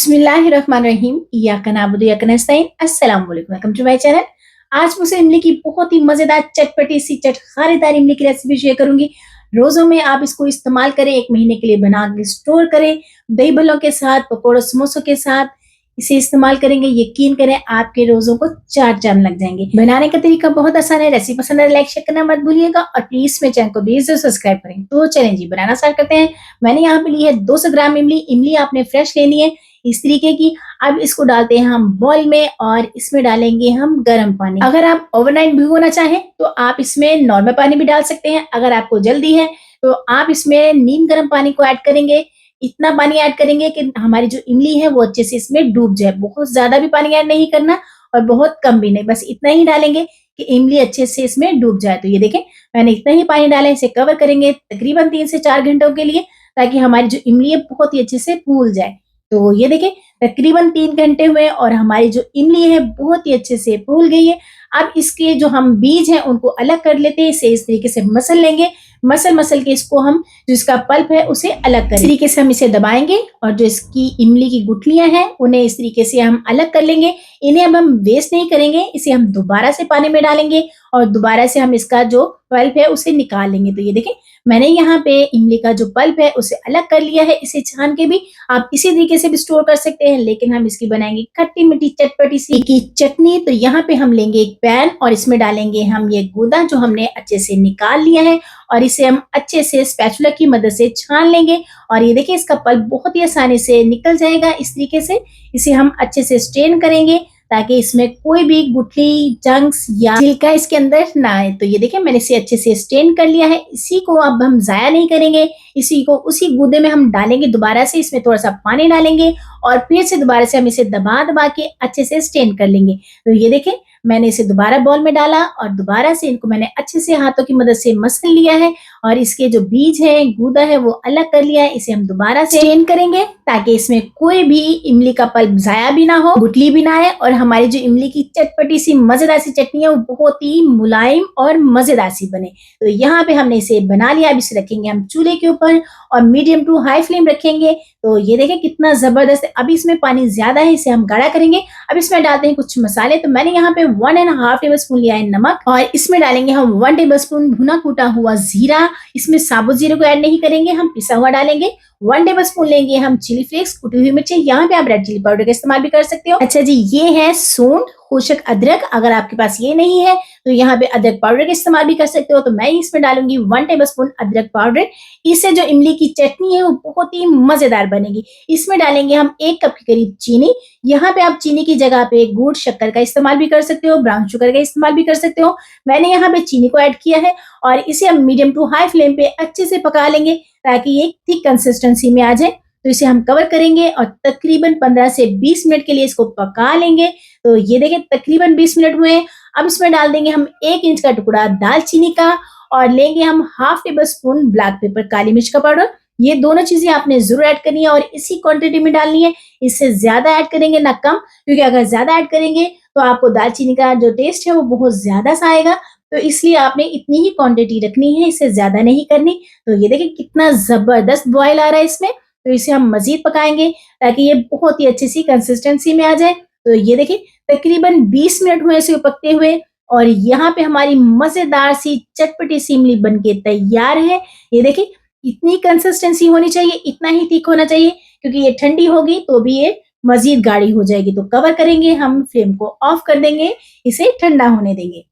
बिस्मिल्लाहिर्रहमानिर्रहीम इय्याका नअबुदु व इय्याका नस्तईन अस्सलाम वालेकुम वेलकम टू माय चैनल। आज मुझसे इमली की बहुत ही मज़ेदार चटपटी सी चटखारेदार इमली की रेसिपी शेयर करूँगी। रोज़ों में आप इसको इस्तेमाल करें, 1 महीने के लिए बना के स्टोर करें, दही भल्लों के साथ, पकौड़ों समोसों के साथ इसे इस्तेमाल करेंगे, यकीन करें आपके रोज़ों को 4 चाँद लग जाएँगे। बनाने का तरीका बहुत आसान है, रेसिपी पसंद है लाइक शेयर करना मत भूलिएगा और प्लीज़ मेरे चैनल को भी ज़रूर सब्सक्राइब करें। तो चलें जी बनाना स्टार्ट करते हैं। मैंने यहाँ पे ली है 200 ग्राम इमली। इमली आपने फ्रेश लेनी है इस तरीके की। अब इसको डालते हैं हम बॉल में और इसमें डालेंगे हम गर्म पानी। अगर आप ओवरनाइट भिगोना चाहें तो आप इसमें नॉर्मल पानी भी डाल सकते हैं। अगर आपको जल्दी है तो आप इसमें नीम गर्म पानी को ऐड करेंगे। इतना पानी ऐड करेंगे कि हमारी जो इमली है वो अच्छे से इसमें डूब जाए। बहुत ज्यादा भी पानी ऐड नहीं करना और बहुत कम भी नहीं, बस इतना ही डालेंगे कि इमली अच्छे से इसमें डूब जाए। तो ये देखें मैंने इतना ही पानी डाला है। इसे कवर करेंगे तकरीबन 3 से 4 घंटों के लिए, ताकि हमारी जो इमली है बहुत ही अच्छे से फूल जाए। तो ये देखिए तकरीबन 3 घंटे हुए और हमारी जो इमली है बहुत ही अच्छे से फूल गई है। अब इसके जो हम बीज हैं उनको अलग कर लेते हैं। इसे इस तरीके से मसल लेंगे। मसल के इसको हम जो इसका पल्प है उसे अलग करें। इस तरीके से हम इसे दबाएंगे और जो इसकी इमली की गुठलियां हैं उन्हें इस तरीके से हम अलग कर लेंगे। इन्हें अब हम वेस्ट नहीं करेंगे, इसे हम दोबारा से पानी में डालेंगे और दोबारा से हम इसका जो पल्प है उसे निकाल लेंगे। तो ये देखें मैंने यहाँ पे इमली का जो पल्प है उसे अलग कर लिया है। इसे छान के भी आप इसी तरीके से भी स्टोर कर सकते हैं, लेकिन हम इसकी बनाएंगे खट्टी मीठी चटपटी सी की चटनी। तो यहाँ पे हम लेंगे एक पैन और इसमें डालेंगे हम ये गूदा जो हमने अच्छे से निकाल लिया है और इसे हम अच्छे से स्पैचुला की मदद से छान लेंगे। और ये देखिए इसका पल्प बहुत ही आसानी से निकल जाएगा। इस तरीके से इसे हम अच्छे से स्ट्रेन करेंगे ताकि इसमें कोई भी गुठली, चंक्स या छिलका इसके अंदर ना आए। तो ये देखिए मैंने इसे अच्छे से स्ट्रेन कर लिया है। इसी को अब हम जाया नहीं करेंगे, इसी को उसी गूदे में हम डालेंगे दोबारा से। इसमें थोड़ा सा पानी डालेंगे और फिर से दोबारा से हम इसे दबा दबा के अच्छे से स्ट्रेन कर लेंगे। तो ये देखें मैंने इसे दोबारा बॉल में डाला और दोबारा से इनको मैंने अच्छे से हाथों की मदद से मसल लिया है और इसके जो बीज है, गूदा है वो अलग कर लिया है। इसे हम दोबारा से स्ट्रेन करेंगे ताकि इसमें कोई भी इमली का पल्प जाया भी ना हो, गुठली भी ना आए और हमारी जो इमली की चटपटी सी मजेदार सी चटनी है वो बहुत ही मुलायम और मजेदार सी बने। तो यहाँ पे हमने इसे बना लिया। अब इसे रखेंगे हम चूल्हे के ऊपर और मीडियम टू हाई फ्लेम रखेंगे। तो ये देखें कितना जबरदस्त है। अभी इसमें पानी ज्यादा है, इसे हम गाढ़ा करेंगे। अब इसमें डालते हैं कुछ मसाले। तो मैंने यहाँ पे 1.5 टेबल स्पून लिया है नमक और इसमें डालेंगे हम 1 टेबल स्पून भुना कूटा हुआ जीरा। इसमें साबुत जीरे को ऐड नहीं करेंगे, हम पिसा हुआ डालेंगे। 1 टेबल स्पून लेंगे हम चिली फ्लेक्स, कुटी हुई मिर्ची। यहाँ पे आप रेड चिली पाउडर का इस्तेमाल भी कर सकते हो। अच्छा जी, ये है सूंड खुशक अदरक। अगर आपके पास ये नहीं है तो यहाँ पे अदरक पाउडर का इस्तेमाल भी कर सकते हो। तो मैं इसमें डालूंगी 1 टेबल स्पून अदरक पाउडर। इससे जो इमली की चटनी है वो बहुत ही मजेदार बनेगी। इसमें डालेंगे हम 1 कप के करीब चीनी। यहाँ पे आप चीनी की जगह पे गुड़, शक्कर का इस्तेमाल भी कर सकते हो, ब्राउन शुगर का इस्तेमाल भी कर सकते हो। मैंने यहाँ पे चीनी को ऐड किया है और इसे हम मीडियम टू हाई फ्लेम पे अच्छे से पका लेंगे ताकि एक थिक कंसिस्टेंसी में आ जाए। तो इसे हम कवर करेंगे और तकरीबन 15 से 20 मिनट के लिए इसको पका लेंगे। तो ये देखें तकरीबन 20 मिनट हुए। अब इसमें डाल देंगे हम 1 इंच का टुकड़ा दालचीनी का और लेंगे हम half tablespoon black pepper, काली मिर्च का पाउडर। ये दोनों चीजें आपने जरूर ऐड करनी है और इसी क्वांटिटी में डालनी है। इससे ज्यादा ऐड करेंगे ना कम, क्योंकि अगर ज्यादा ऐड करेंगे तो आपको दालचीनी का जो टेस्ट है वो बहुत ज्यादा सा आएगा। तो इसलिए आपने इतनी ही क्वांटिटी रखनी है, इससे ज्यादा नहीं करनी। तो ये देखिए कितना जबरदस्त बॉयल आ रहा है इसमें। तो इसे हम मजीद पकाएंगे ताकि ये बहुत ही अच्छी सी कंसिस्टेंसी में आ जाए। तो ये देखिए तकरीबन 20 मिनट हुए इसे पकते हुए और यहाँ पे हमारी मजेदार सी चटपटी सी इमली बनके तैयार है। ये देखिए इतनी कंसिस्टेंसी होनी चाहिए, इतना ही थिक होना चाहिए, क्योंकि ये ठंडी होगी तो भी ये मजीद गाढ़ी हो जाएगी। तो कवर करेंगे हम, फ्लेम को ऑफ कर देंगे, इसे ठंडा होने देंगे।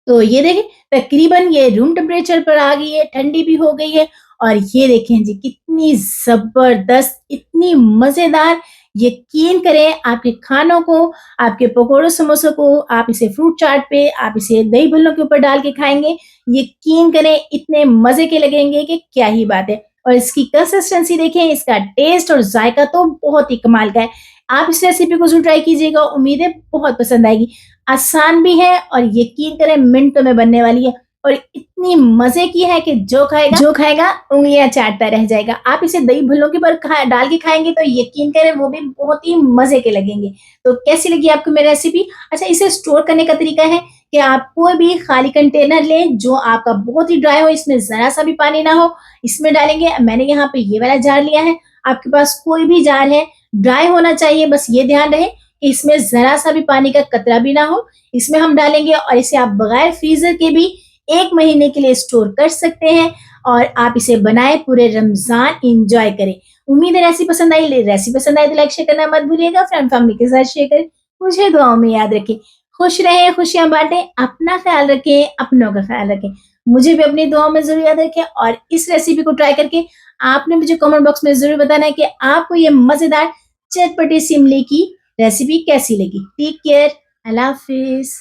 तो ये देखें तकरीबन ये रूम टेम्परेचर पर आ गई है, ठंडी भी हो गई है। और ये देखें जी कितनी जबरदस्त, इतनी मजेदार। यकीन करें आपके खानों को, आपके पकोड़ों समोसों को, आप इसे फ्रूट चाट पे, आप इसे दही भल्लों के ऊपर डाल के खाएंगे, यकीन करें इतने मजे के लगेंगे कि क्या ही बात है। और इसकी कंसिस्टेंसी देखें, इसका टेस्ट और जायका तो बहुत ही कमाल का है। आप इस रेसिपी को जरूर ट्राई कीजिएगा, उम्मीद है बहुत पसंद आएगी। आसान भी है और यकीन करें मिनटों में बनने वाली है और इतनी मजे की है कि जो खाएगा उंगलियां चाटता रह जाएगा। आप इसे दही भल्लों के पर डाल के खाएंगे तो यकीन करें वो भी बहुत ही मजे के लगेंगे। तो कैसी लगी आपको मेरी रेसिपी? अच्छा, इसे स्टोर करने का तरीका है कि आप कोई भी खाली कंटेनर लें जो आपका बहुत ही ड्राई हो, इसमें जरा सा भी पानी ना हो, इसमें डालेंगे। मैंने यहाँ पे ये वाला जार लिया है, आपके पास कोई भी जार है ड्राई होना चाहिए, बस ये ध्यान रहे कि इसमें ज़रा-सा भी पानी का कतरा भी ना हो। इसमें हम डालेंगे और इसे आप बगैर फ्रीज़र के भी 1 महीने के लिए स्टोर कर सकते हैं और आप इसे बनाएँ, पूरे रमज़ान एन्जॉय करें। उम्मीद है रेसिपी पसंद आई। रेसिपी पसंद आई तो लाइक शेयर करना मत भूलिएगा। फ्रेंड फैमिली के साथ शेयर करें। मुझे दुआओं में याद रखें। खुश रहें, खुशियाँ बाँटें, अपना ख़्याल रखें, अपनों का ख़्याल रखें। मुझे भी अपनी दुआओं में ज़रूर याद रखें और इस रेसिपी को ट्राई करके आपने मुझे कमेंट बॉक्स में ज़रूर बताना है कि आपको ये मज़ेदार चटपटी सी इमली की रेसिपी कैसी लगी। Take care. अल्लाह हाफ़िज़।